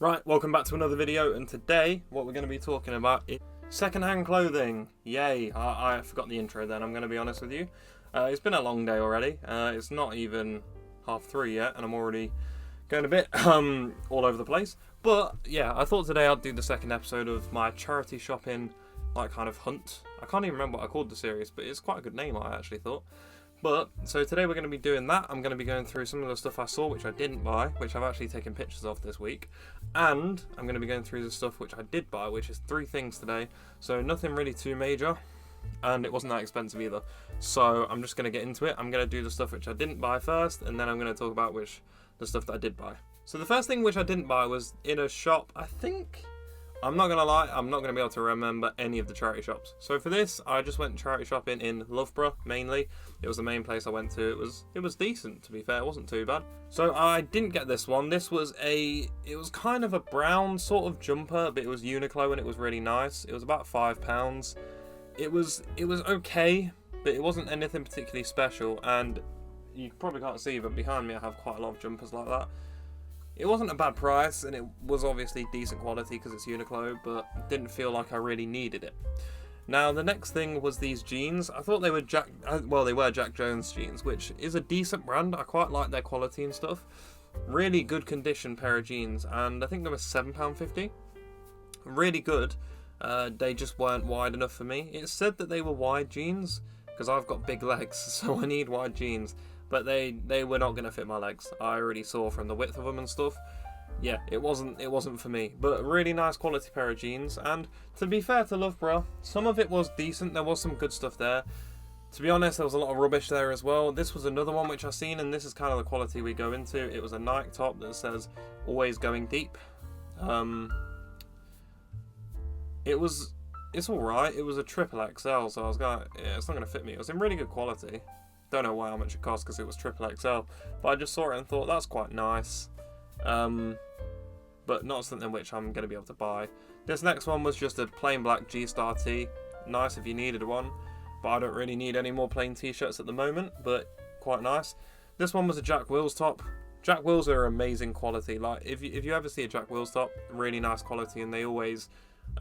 Right, welcome back to another video, and today what we're going to be talking about is second-hand clothing. Yay! I forgot the intro then, I'm going to be honest with you. It's been a long day already. It's not even 3:30 yet, and I'm already going a bit all over the place. But yeah, I thought today I'd do the second episode of my charity shopping, like, kind of hunt. I can't even remember what I called the series, but it's quite a good name, I actually thought. But, so today we're going to be doing that. I'm going to be going through some of the stuff I saw which I didn't buy, which I've actually taken pictures of this week. And I'm going to be going through the stuff which I did buy, which is 3 things today. So nothing really too major, and it wasn't that expensive either. So I'm just going to get into it. I'm going to do the stuff which I didn't buy first, and then I'm going to talk about the stuff that I did buy. So the first thing which I didn't buy was in a shop, I'm not going to lie, I'm not going to be able to remember any of the charity shops. So for this, I just went charity shopping in Loughborough, mainly. It was the main place I went to. It was decent, to be fair. It wasn't too bad. So I didn't get this one. This was it was kind of a brown sort of jumper, but it was Uniqlo and it was really nice. It was about £5. It was okay, but it wasn't anything particularly special. And you probably can't see, but behind me I have quite a lot of jumpers like that. It wasn't a bad price, and it was obviously decent quality because it's Uniqlo, but didn't feel like I really needed it. Now, the next thing was these jeans. I thought they were they were Jack Jones jeans, which is a decent brand. I quite like their quality and stuff. Really good condition pair of jeans, and I think they were £7.50. Really good. They just weren't wide enough for me. It said that they were wide jeans, because I've got big legs, so I need wide jeans. But they were not going to fit my legs. I already saw from the width of them and stuff. Yeah, it wasn't for me. But a really nice quality pair of jeans. And to be fair to Loughborough, some of it was decent. There was some good stuff there. To be honest, there was a lot of rubbish there as well. This was another one which I seen, and this is kind of the quality we go into. It was a Nike top that says "Always Going Deep." It's all right. It was a triple XL, so I was going, yeah, it's not going to fit me. It was in really good quality. Don't know how much it cost because it was triple XL, but I just saw it and thought that's quite nice, but not something which I'm going to be able to buy. This next one was just a plain black G-Star tee, nice if you needed one, but I don't really need any more plain t-shirts at the moment, but quite nice. This one was a Jack Wills top. Jack Wills are amazing quality. Like if you ever see a Jack Wills top, really nice quality, and they always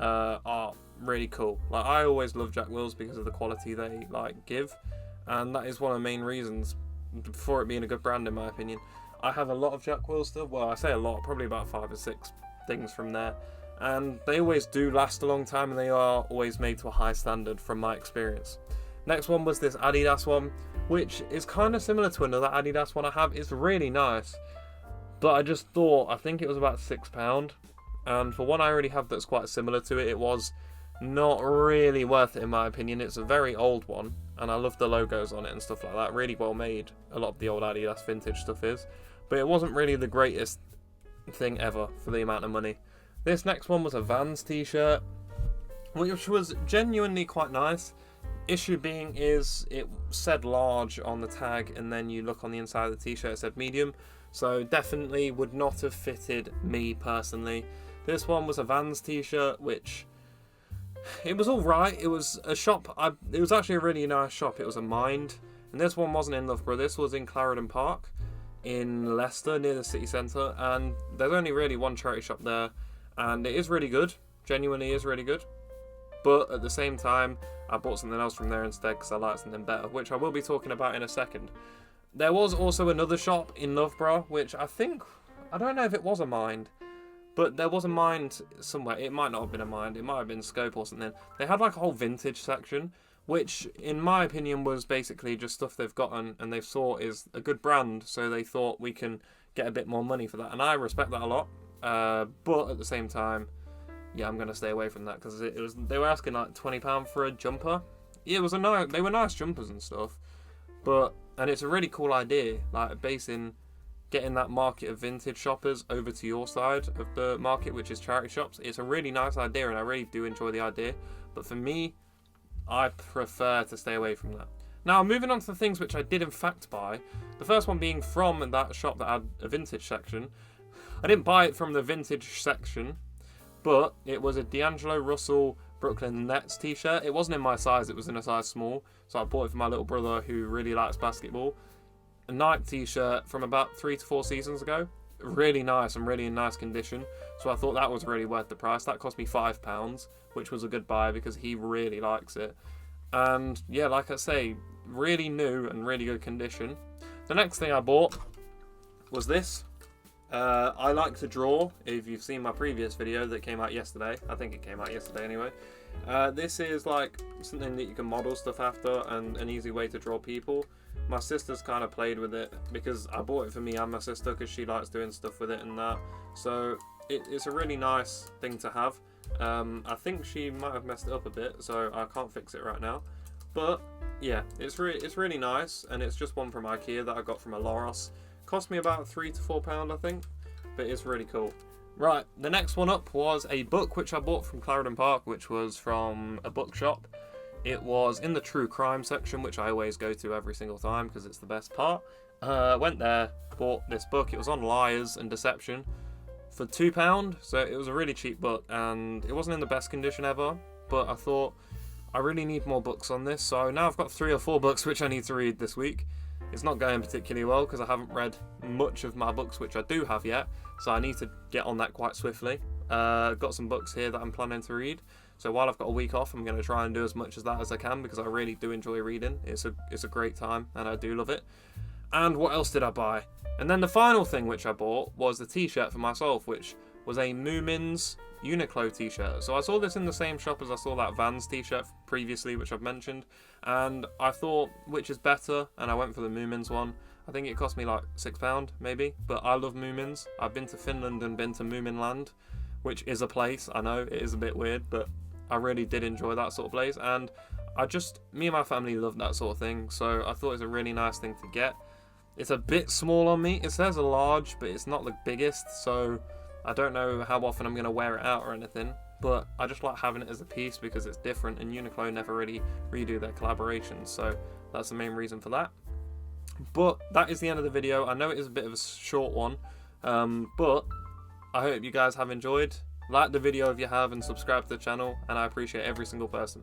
are really cool. Like I always love Jack Wills because of the quality they give. And that is one of the main reasons for it being a good brand, in my opinion. I have a lot of Jack Wills stuff. Well, I say a lot, probably about 5 or 6 things from there. And they always do last a long time, and they are always made to a high standard from my experience. Next one was this Adidas one, which is kind of similar to another Adidas one I have. It's really nice. But I just thought, I think it was about £6. And for one I already have that's quite similar to it, it was not really worth it in my opinion. It's a very old one, and I love the logos on it and stuff like that. Really well made. A lot of the old Adidas vintage stuff is, but it wasn't really the greatest thing ever for the amount of money. This next one was a Vans t-shirt, which was genuinely quite nice. Issue being is it said large on the tag, and then you look on the inside of the t-shirt, it said medium, so definitely would not have fitted me personally. This one was a Vans t-shirt, which it was alright. It was a shop. It was actually a really nice shop. It was a Mind. And this one wasn't in Loughborough. This was in Clarendon Park in Leicester near the city centre. And there's only really one charity shop there. And it is really good. Genuinely is really good. But at the same time, I bought something else from there instead because I like something better, which I will be talking about in a second. There was also another shop in Loughborough, which I don't know if it was a Mind. But there was a Mind somewhere. It might not have been a Mind. It might have been Scope or something. They had like a whole vintage section, which in my opinion was basically just stuff they've gotten and they saw is a good brand. So they thought we can get a bit more money for that. And I respect that a lot. But at the same time, yeah, I'm going to stay away from that because they were asking like £20 for a jumper. Yeah, they were nice jumpers and stuff. And it's a really cool idea, like getting that market of vintage shoppers over to your side of the market, which is charity shops. It's a really nice idea, and I really do enjoy the idea. But for me, I prefer to stay away from that. Now, moving on to the things which I did in fact buy. The first one being from that shop that had a vintage section. I didn't buy it from the vintage section, but it was a D'Angelo Russell Brooklyn Nets t-shirt. It wasn't in my size, it was in a size small. So I bought it for my little brother who really likes basketball. A Nike t-shirt from about 3 to 4 seasons ago. really nice and really in nice condition. So I thought that was really worth the price. That cost me £5, which was a good buy because he really likes it. And yeah, like I say, really new and really good condition. The next thing I bought was this. I like to draw. If you've seen my previous video that came out yesterday, I think it came out yesterday anyway. This is like something that you can model stuff after and an easy way to draw people. My sister's kind of played with it because I bought it for me and my sister because she likes doing stuff with it and that. So it's a really nice thing to have. I think she might have messed it up a bit, so I can't fix it right now. But yeah, it's really nice, and it's just one from IKEA that I got from a Loros. Cost me about £3 to £4, I think, but it's really cool. Right, the next one up was a book which I bought from Clarendon Park, which was from a bookshop. It was in the true crime section, which I always go to every single time because it's the best part. Went there, bought this book. It was on liars and deception for £2, so it was a really cheap book, and it wasn't in the best condition ever, but I thought I really need more books on this, so now I've got 3 or 4 books which I need to read this week. It's not going particularly well because I haven't read much of my books which I do have yet, so I need to get on that quite swiftly. Got some books here that I'm planning to read, so while I've got a week off, I'm going to try and do as much of that as I can because I really do enjoy reading. It's a great time and I do love it. And what else did I buy? And then the final thing which I bought was the t-shirt for myself, which was a Moomins Uniqlo t-shirt. So I saw this in the same shop as I saw that Vans t-shirt previously, which I've mentioned, and I thought which is better, and I went for the Moomins one. I think it cost me like £6 maybe, but I love Moomins. I've been to Finland and been to Moominland, which is a place. I know it is a bit weird, but I really did enjoy that sort of place, and me and my family love that sort of thing, so I thought it was a really nice thing to get. It's a bit small on me. It says a large, but it's not the biggest, so I don't know how often I'm going to wear it out or anything, but I just like having it as a piece because it's different, and Uniqlo never really redo their collaborations, so that's the main reason for that. But that is the end of the video. I know it is a bit of a short one, but I hope you guys have enjoyed. Like the video if you have, and subscribe to the channel, and I appreciate every single person.